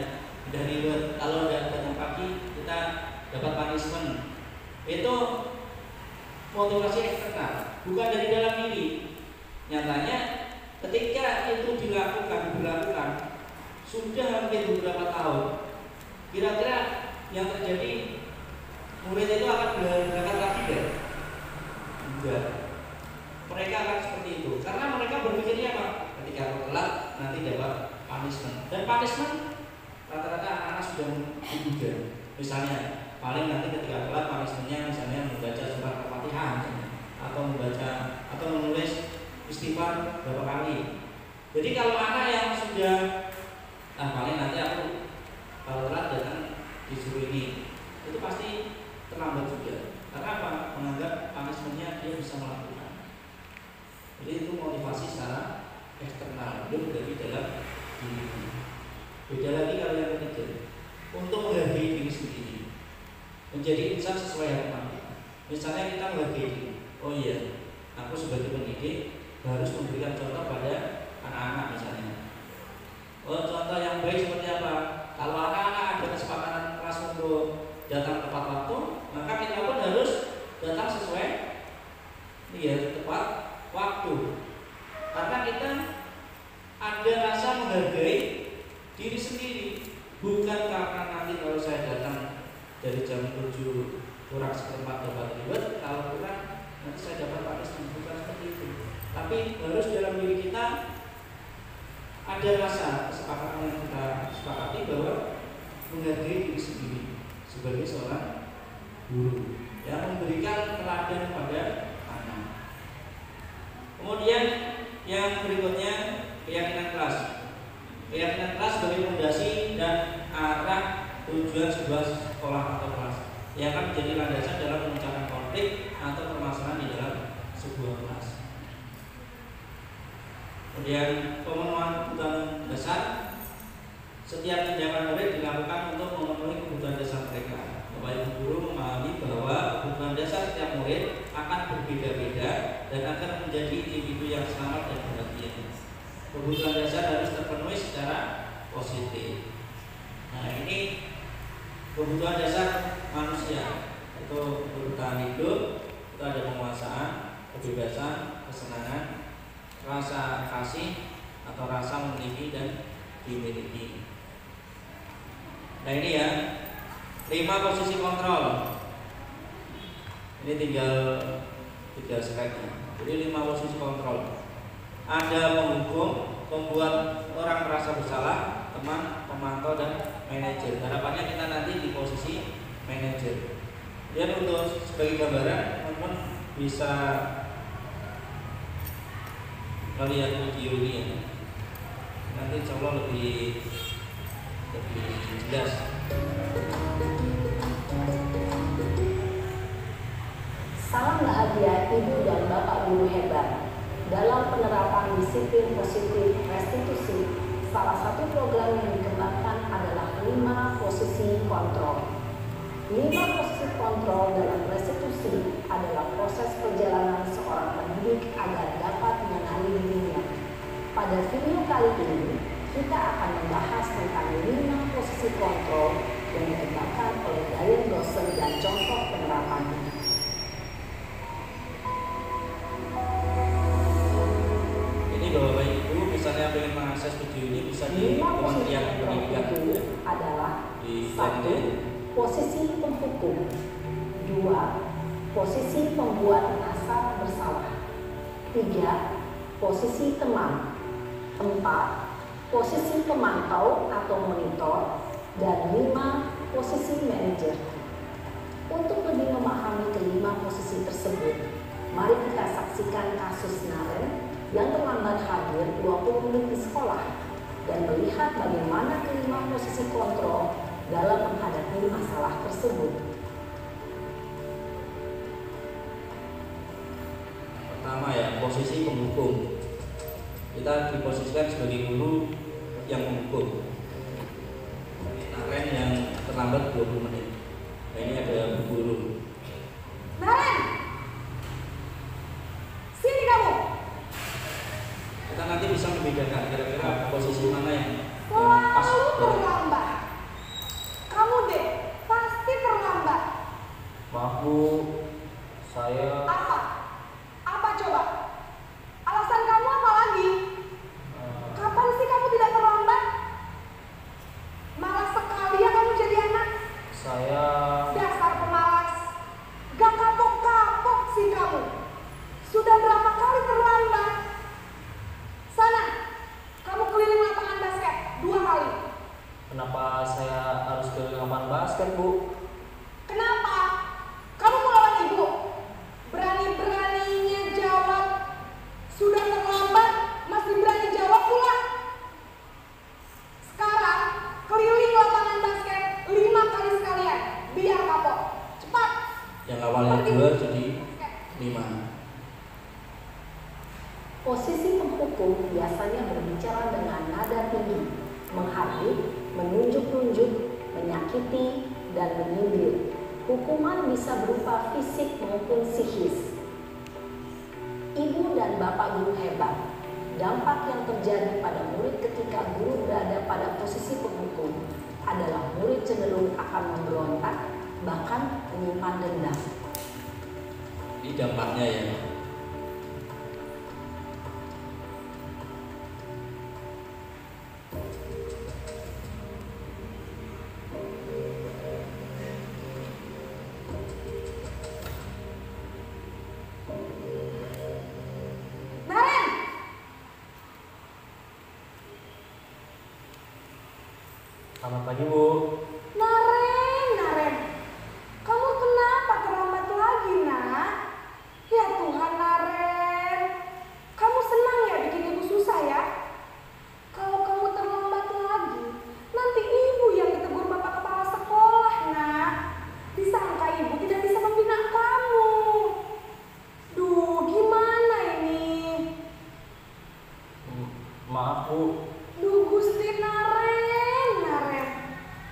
ada reward. Kalau datang pagi kita dapat punishment, itu motivasi eksternal, bukan dari dalam diri. Nyatanya ketika itu diberlakukan sudah hampir beberapa tahun, kira-kira yang terjadi murid itu akan berangkat lagi tidak? Enggak. Mereka akan seperti itu karena mereka berpikirnya apa? Ketika aku telat nanti dapat punishment, dan punishment rata-rata anak-anak sudah diduga. Misalnya paling nanti ketika telat punishmentnya misalnya membaca surat Al-Fatihah atau membaca atau menulis istighfar berapa kali. Jadi kalau anak yang sudah paling nanti aku kalau telat datang disuruh ini, itu pasti terlambat juga. Karena apa? Menganggap punishmentnya dia bisa melakukan. Jadi itu motivasi secara eksternal, dia dari dalam diri. Beda lagi kalau yang ketiga, untuk menghargai diri sendiri, menjadi insan sesuai harapan kita. Misalnya kita menghargai diri, oh iya, aku sebagai pendidik harus memberikan contoh pada anak-anak misalnya. Oh, contoh yang baik seperti apa? Kalau anak-anak ada kesepakatan kelas untuk datang tepat waktu, maka kita pun harus datang sesuai tepat waktu. Karena kita ada rasa menghargai diri sendiri, bukan karena nanti kalau saya datang dari jam 7 kurang seperempat dapat reward, kalau kurang nanti saya dapat punishment, bukan seperti itu. Tapi harus dalam diri kita ada rasa kesepakatan yang kita sepakati bahwa menghargai diri sendiri sebagai seorang guru yang memberikan teladan pada anak. Kemudian yang berikutnya, keyakinan kelas. Keyakinan kelas sebagai fondasi dan arah tujuan sebuah sekolah atau kelas yang akan menjadi landasan dalam memecahkan konflik atau permasalahan di dalam sebuah kelas. Kemudian pemenuhan kebutuhan dasar. Setiap tindakan murid dilakukan untuk memenuhi kebutuhan dasar mereka. Bapak Ibu guru memahami bahwa kebutuhan dasar setiap murid akan berbeda-beda dan akan menjadi individu yang selamat dan bahagia. Kebutuhan dasar harus terpenuhi secara positif. Nah, ini kebutuhan dasar manusia, itu bertahan hidup, itu ada penguasaan, kebebasan, kesenangan, rasa kasih atau rasa memiliki dan dimiliki. Nah ini ya 5 posisi kontrol. Ini tinggal slide-nya. Jadi 5 posisi kontrol. Ada penghukum, pembuat orang merasa bersalah, teman, pemantau, dan manajer. Harapannya kita nanti di posisi manajer. Dan untuk sebagai gambaran, teman-teman bisa melihat video ini ya. Nanti insya Allah lebih jelas. Salam bahagia ibu dan bapak guru hebat. Dalam penerapan disiplin positif restitusi, salah satu program yang dikembangkan adalah 5 posisi kontrol. 5 posisi kontrol dalam restitusi adalah proses perjalanan seorang pendidik agar dapat mengenali dirinya. Pada video kali ini, kita akan membahas tentang 5 posisi kontrol yang dikembangkan oleh Diane Dawson dan contoh penerapannya. Ini Bapak Ibu, misalnya ingin mengakses video ini bisa di Kementerian Pendidikan adalah di 1. Posisi penghukum. 2. Posisi pembuat merasa bersalah. 3. Posisi teman. 4. Posisi pemantau atau monitor. Dan 5. Posisi manajer. Untuk lebih memahami kelima posisi tersebut, mari kita saksikan kasus Naren yang terlambat hadir 20 menit di sekolah dan melihat bagaimana kelima posisi kontrol dalam menghadapi masalah tersebut. Pertama ya, posisi penghukum. Kita diposisikan sebagai guru yang menghukum. Naren yang terlambat 20 menit. Nah, ini ada Bu Guru. Naren! Sini kamu! Kita nanti bisa membedakan kira-kira posisi mana yang pas. Selalu terlambat. Kamu deh, pasti terlambat. Maaf Bu, saya Apa? Apa coba? Alasan kamu apa lagi? Kapan sih kamu tidak terlambat? Malas sekali ya kamu jadi anak. saya Dasar pemalas. Gak kapok-kapok sih kamu. Sudah berapa kali terlambat? Sana, kamu keliling lapangan basket 2 kali. kenapa saya harus ke lapangan basket Bu? Kenapa? Kamu mau lawan ibu? Berani-beraninya jawab. Sudah terlambat, masih berani jawab pula. Sekarang, keliling lapangan basket 5 kali sekalian. Biar kapok. Cepat. Yang awalnya 2 jadi 5. Posisi penghukum biasanya berbicara dengan nada tinggi, menghardik, menunjuk-nunjuk, menyakiti, dan menyindir. Hukuman bisa berupa fisik maupun psikis. Ibu dan bapak guru hebat. Dampak yang terjadi pada murid ketika guru berada pada posisi penghukum adalah murid cenderung akan memberontak, bahkan menyimpan dendam. Ini dampaknya ya. Naren! Selamat pagi Bu. Naren. Kamu kenapa terlambat lagi, nak? Ya Tuhan, Naren. Kamu senang ya bikin ibu susah ya? Kalau kamu terlambat lagi, nanti ibu yang ditegur bapak kepala sekolah, nak. Disangka ibu tidak bisa membina kamu. Duh, gimana ini? Maaf Bu, Duh, Gusti Naren.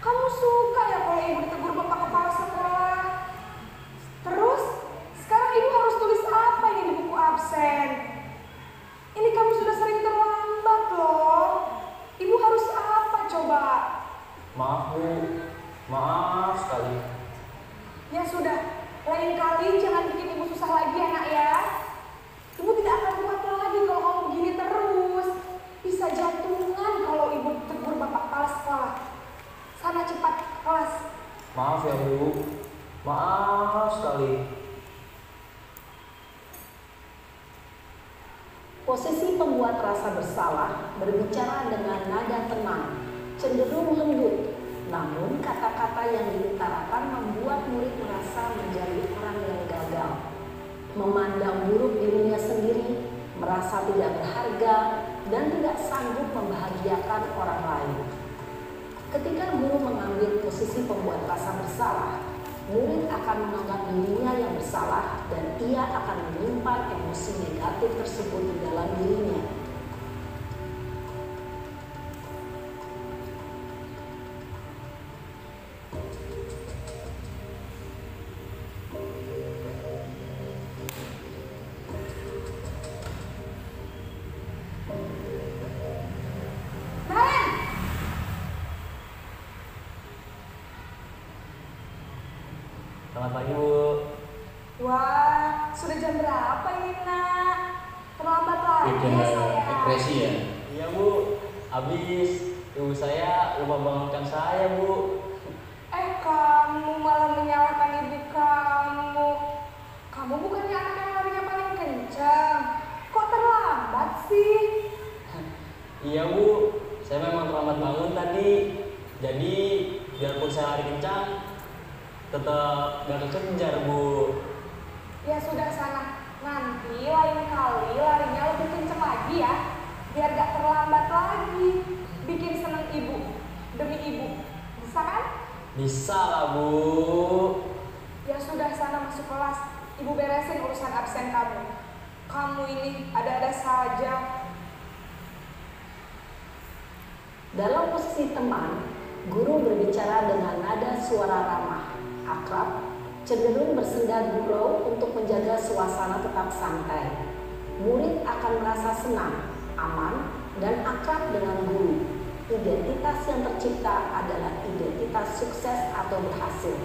Kamu suka ya kalau ibu ditegur bapak kepala sekolah? Terus, sekarang ibu harus tulis apa ini di buku absen? Ini kamu sudah sering terlambat loh. Ibu harus apa coba? maaf Bu, maaf sekali. Ya sudah, lain kali jangan bikin ibu susah lagi ya nak ya. Ibu tidak akan kuat lagi kalau kamu begini terus. Bisa jantungan kalau ibu tegur bapak kepala sekolah. Sana cepat kelas. Maaf ya Bu, maaf sekali. Posisi pembuat rasa bersalah berbicara dengan nada tenang, cenderung lembut, namun kata-kata yang diutarakan membuat murid merasa menjadi orang yang gagal, memandang buruk dirinya sendiri, merasa tidak berharga, dan tidak sanggup membahagiakan orang lain. Ketika guru mengambil posisi pembuat rasa bersalah, murid akan menganggap dirinya yang bersalah dan ia akan meminta menyimpan emosi negatif tersebut di dalam dirinya. Naren, Selamat pagi, Bu. wah, sudah jam berapa ini, Nak? Terlambat lagi ya Beda saya. ekspresi ya. Iya, Bu. Habis ibu saya lupa bangunkan saya, Bu. Kamu malah menyalahkan ibu kamu. Kamu bukannya anak yang larinya paling kencang. Kok terlambat sih? Iya, Bu. Saya memang terlambat bangun tadi. Jadi, biarpun saya lari kencang, tetap gak kekejar, Bu. Ya sudah sana. Nanti lain kali larinya lebih kencang lagi ya. Biar gak terlambat lagi. Bikin seneng ibu. Demi ibu. Bisa kan? Bisa lah, Bu. Ya sudah sana masuk kelas. Ibu beresin urusan absen kamu. Kamu ini ada-ada saja. Dalam posisi teman, guru berbicara dengan nada suara ramah, akrab, cenderung bersenda gurau untuk menjaga suasana tetap santai. Murid akan merasa senang, aman, dan akrab dengan guru. Identitas yang tercipta adalah identitas sukses atau berhasil.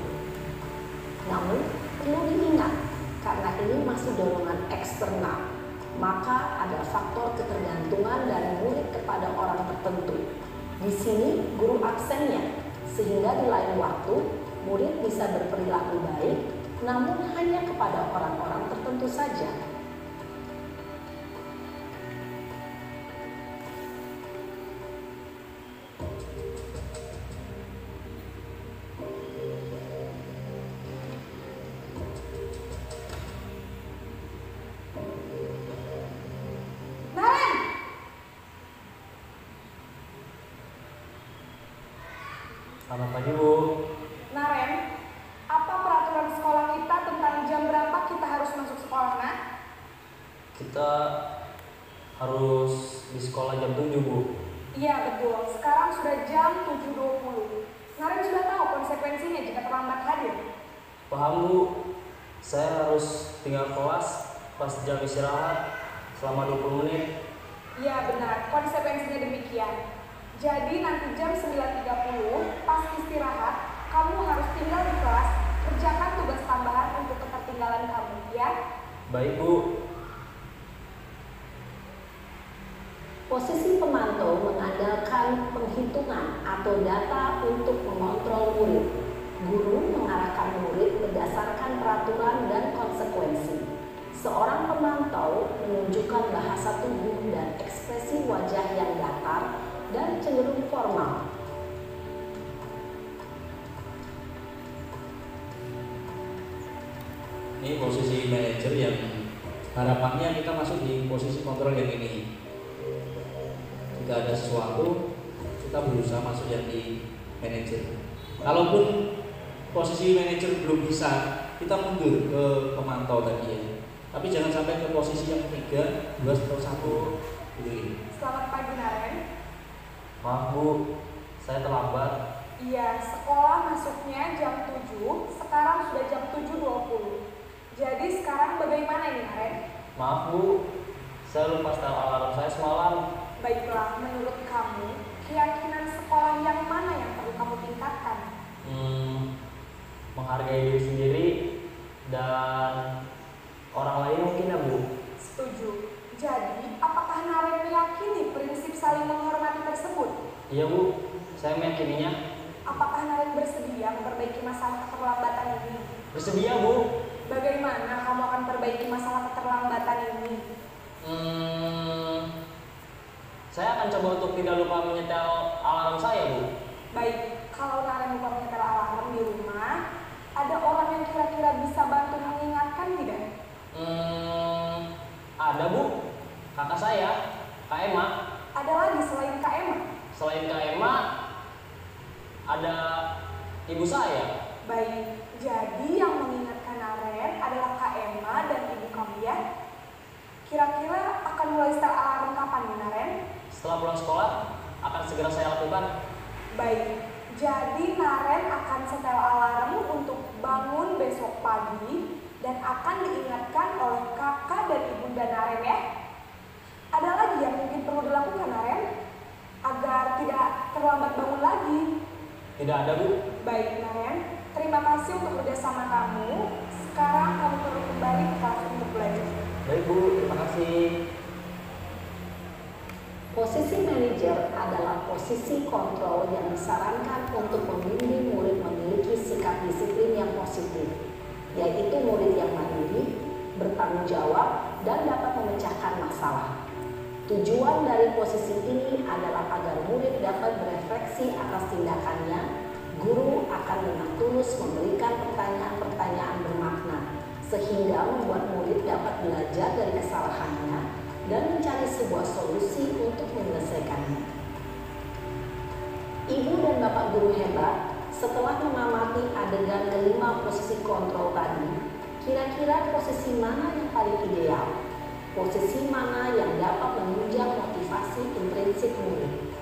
Namun, perlu diingat, karena ini masih dorongan eksternal, maka ada faktor ketergantungan dari murid kepada orang tertentu. Di sini guru absennya, sehingga di lain waktu murid bisa berperilaku baik, namun hanya kepada orang-orang tertentu saja. Naren! Selamat pagi, Bu. Naren, apa peraturan sekolah kita tentang jam berapa kita harus masuk sekolah, Nak? Kita harus di sekolah jam 7, Bu. Iya betul, sekarang sudah jam 7.20. Naren sudah tahu konsekuensinya jika terlambat hadir. Paham, Bu. Saya harus tinggal kelas pas jam istirahat selama 20 menit. Iya benar, konsekuensinya demikian. Jadi nanti jam 9.30 pas istirahat, kamu harus tinggal di kelas, kerjakan tugas tambahan untuk ketertinggalan kamu, ya? Baik, Bu. Posisi pemantau mengandalkan penghitungan atau data untuk mengontrol murid. Guru mengarahkan murid berdasarkan peraturan dan konsekuensi. Seorang pemantau menunjukkan bahasa tubuh dan ekspresi wajah yang datar dan cenderung formal. Ini posisi manajer yang harapannya kita masuk di posisi kontrol yang ini. Jika ada sesuatu, kita berusaha masuk yang di manajer. Kalaupun posisi manajer belum bisa, kita mundur ke pemantau tadi ya. Tapi jangan sampai ke posisi yang ketiga, 2 atau 1 gitu. Selamat pagi, Naren. Maaf, Bu. Saya terlambat. Iya, sekolah masuknya jam 7, sekarang sudah jam 7.20. Jadi sekarang bagaimana ini, Naren? Maaf, Bu. Saya lupa setel alarm saya semalam. Baiklah, menurut kamu, keyakinan sekolah yang mana yang perlu kamu tingkatkan? Menghargai diri sendiri dan orang lain mungkin ya, Bu. Setuju. Jadi, apakah Naren meyakini prinsip saling menghormati tersebut? Iya, Bu. Saya meyakininya. Apakah Naren bersedia memperbaiki masalah keterlambatan ini? Bersedia, Bu. Bagaimana kamu akan perbaiki masalah keterlambatan ini? Saya akan coba untuk tidak lupa menyetel alarm saya, Bu. Baik, kalau Naren lupa menyetel alarm di rumah, ada orang yang kira-kira bisa bantu mengingatkan tidak? Ada, Bu. Kakak saya, Kak Emma. Ada lagi selain Kak Emma? Selain Kak Emma, ada ibu saya. Baik, jadi yang mengingatkan Naren adalah Kak Emma dan ibu kamu ya? Setelah pulang sekolah akan segera saya lakukan. Baik, jadi Naren akan setel alarm untuk bangun besok pagi dan akan diingatkan oleh kakak dan ibunda Naren ya. Ada lagi yang mungkin perlu dilakukan Naren agar tidak terlambat bangun lagi? Tidak ada, Bu. Baik Naren, terima kasih untuk kerjasama kamu. Sekarang kamu perlu kembali ke kelas untuk belajar. Baik, Bu. Terima kasih. Posisi manajer adalah posisi kontrol yang disarankan untuk membimbing murid memiliki sikap disiplin yang positif, yaitu murid yang mandiri, bertanggung jawab, dan dapat memecahkan masalah. Tujuan dari posisi ini adalah agar murid dapat berefleksi atas tindakannya. Guru akan dengan tulus memberikan pertanyaan-pertanyaan bermakna, sehingga membuat murid dapat belajar dari kesalahannya dan mencari sebuah solusi untuk menyelesaikannya. Ibu dan Bapak guru hebat, setelah mengamati adegan kelima posisi kontrol tadi, kira-kira posisi mana yang paling ideal? Posisi mana yang dapat menunjang motivasi intrinsik murid?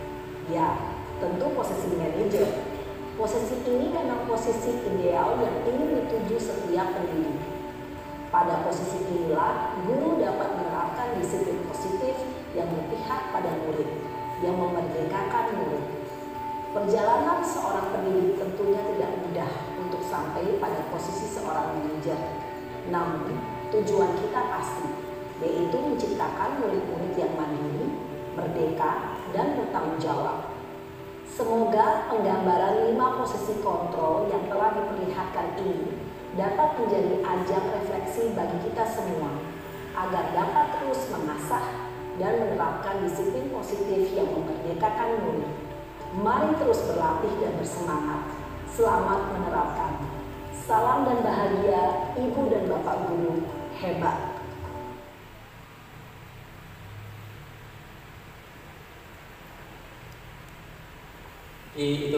Ya, tentu posisi manajer. Posisi ini memang posisi ideal yang ingin dituju setiap pendidik. Pada posisi inilah, guru dapat menerapkan disiplin positif yang berpihak pada murid, yang memerdekakan murid. Perjalanan seorang pendidik tentunya tidak mudah untuk sampai pada posisi seorang manajer. Namun, tujuan kita pasti, yaitu menciptakan murid-murid yang mandiri, merdeka, dan bertanggung jawab. Semoga penggambaran 5 posisi kontrol yang telah diperlihatkan ini dapat menjadi ajang refleksi bagi kita semua, agar dapat terus mengasah dan menerapkan disiplin positif yang memerdekakan murid. Mari terus berlatih dan bersemangat. Selamat menerapkan. Salam dan bahagia, Ibu dan Bapak guru hebat. Itu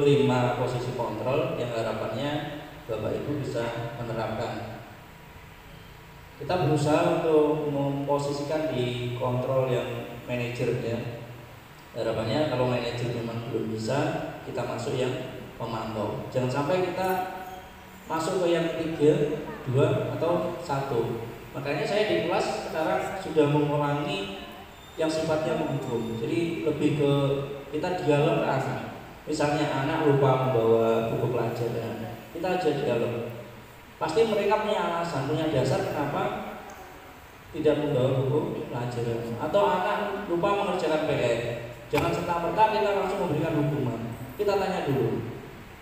5 posisi kontrol yang harapannya Bapak Ibu bisa menerapkan. Kita berusaha untuk memposisikan di kontrol yang manajer ya. Harapannya kalau manajer memang belum bisa, kita masuk yang pemantau. Jangan sampai kita masuk ke yang 3, 2 atau 1. Makanya saya di kelas sekarang sudah mengurangi yang sifatnya menghukum. Jadi lebih ke kita dialog ke anak. Misalnya anak lupa membawa buku pelajaran, kita aja dialog. Pasti mereka punya alasan, punya dasar kenapa tidak membawa buku pelajaran. Atau anak lupa mengerjakan PR, jangan serta-merta kita langsung memberikan hukuman. Kita tanya dulu.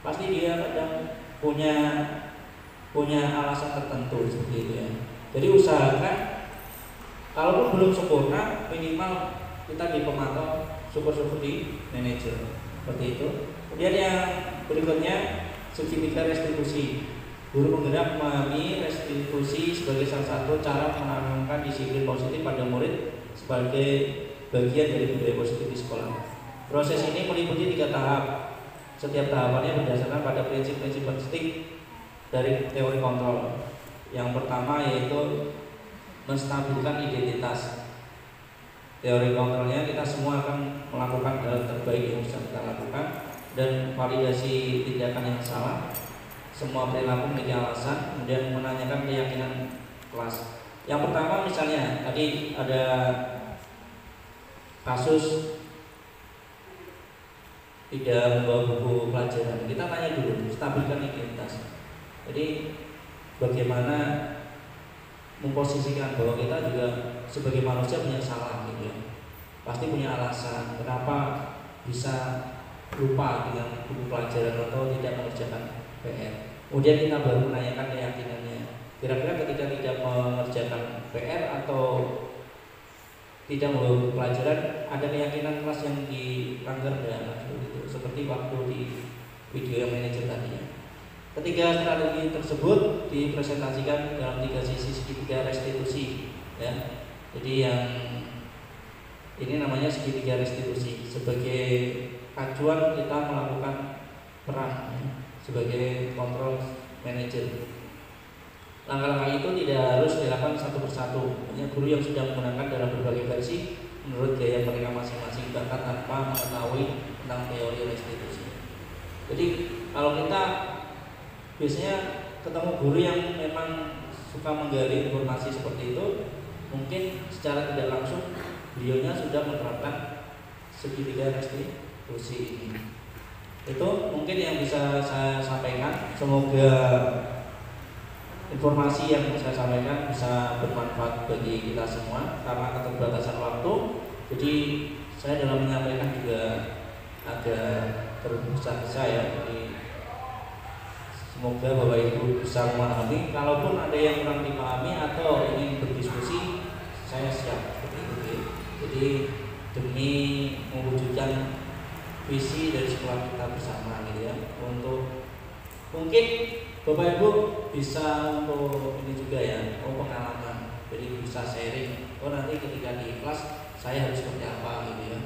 Pasti dia kadang punya alasan tertentu seperti itu ya. Jadi usahakan kalaupun belum sempurna, minimal kita di pemantau, syukur-syukur di manajer seperti itu. Kemudian yang berikutnya segitiga restitusi. Guru penggerak memahami restitusi sebagai salah satu cara menanamkan disiplin positif pada murid sebagai bagian dari budaya positif di sekolah. Proses ini meliputi 3 tahap. Setiap tahapannya berdasarkan pada prinsip-prinsip positif dari teori kontrol. Yang pertama yaitu menstabilkan identitas. Teori kontrolnya kita semua akan melakukan hal terbaik yang bisa kita lakukan dan validasi tindakan yang salah. Semua perilaku memiliki alasan, kemudian menanyakan keyakinan kelas. Yang pertama misalnya tadi ada kasus tidak membawa buku pelajaran, kita tanya dulu, stabilkan identitas. Jadi bagaimana memposisikan bahwa kita juga sebagai manusia punya salah gitu ya. Pasti punya alasan kenapa bisa lupa dengan buku pelajaran atau tidak mengerjakan PR. Kemudian kita baru menanyakan keyakinannya. Kira-kira ketika tidak mengerjakan PR atau tidak membawa buku pelajaran, ada keyakinan kelas yang dilanggar dan gitu. Seperti waktu di video yang manajer tadi ya. Ketiga strategi tersebut dipresentasikan dalam 3 sisi segitiga restitusi ya. Jadi yang ini namanya segitiga restitusi sebagai acuan kita melakukan peran ya, sebagai kontrol manager. Langkah-langkah itu tidak harus dilakukan dilakukan satu persatu. Banyak guru yang sudah menggunakan dalam berbagai versi menurut gaya mereka masing-masing, bahkan tanpa mengetahui tentang teori restitusi. Jadi kalau kita biasanya ketemu guru yang memang suka menggali informasi seperti itu, mungkin secara tidak langsung beliaunya sudah menerapkan segitiga restitusi ini. Itu mungkin yang bisa saya sampaikan. Semoga informasi yang saya sampaikan bisa bermanfaat bagi kita semua. Karena keterbatasan waktu, jadi saya dalam menyampaikan juga agak tergesa-gesa ya. Jadi semoga Bapak Ibu bisa memahami. Kalaupun ada yang kurang dipahami atau ingin berdiskusi, saya siap seperti itu. Jadi demi mewujudkan visi dari sekolah kita bersama gitu ya, untuk mungkin Bapak Ibu bisa untuk ini juga ya, pengalaman, jadi bisa sharing. Oh nanti ketika di kelas saya harus seperti apa gitu ya,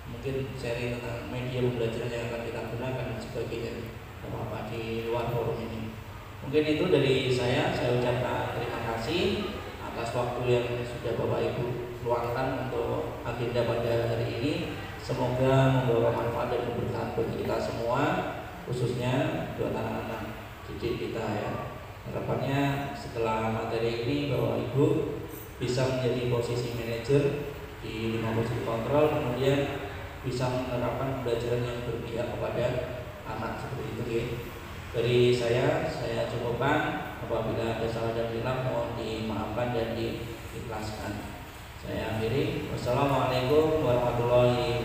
mungkin sharing tentang media pembelajaran yang akan kita gunakan dan sebagainya, apa di luar forum ini. Mungkin itu dari saya ucapkan terima kasih atas waktu yang sudah Bapak Ibu luangkan untuk agenda pada hari ini. Semoga membawa manfaat dan keberkahan bagi kita semua, khususnya buat anak-anak didik kita ya. Harapannya setelah materi ini Bapak Ibu bisa menjadi posisi manajer di 5 posisi kontrol, kemudian bisa menerapkan pembelajaran yang berpihak kepada anak seperti itu ya. Dari saya cukupkan. Apabila ada salah dan hilang mohon dimaafkan dan diikhlaskan. Saya akhiri. Wassalamualaikum warahmatullahi wabarakatuh.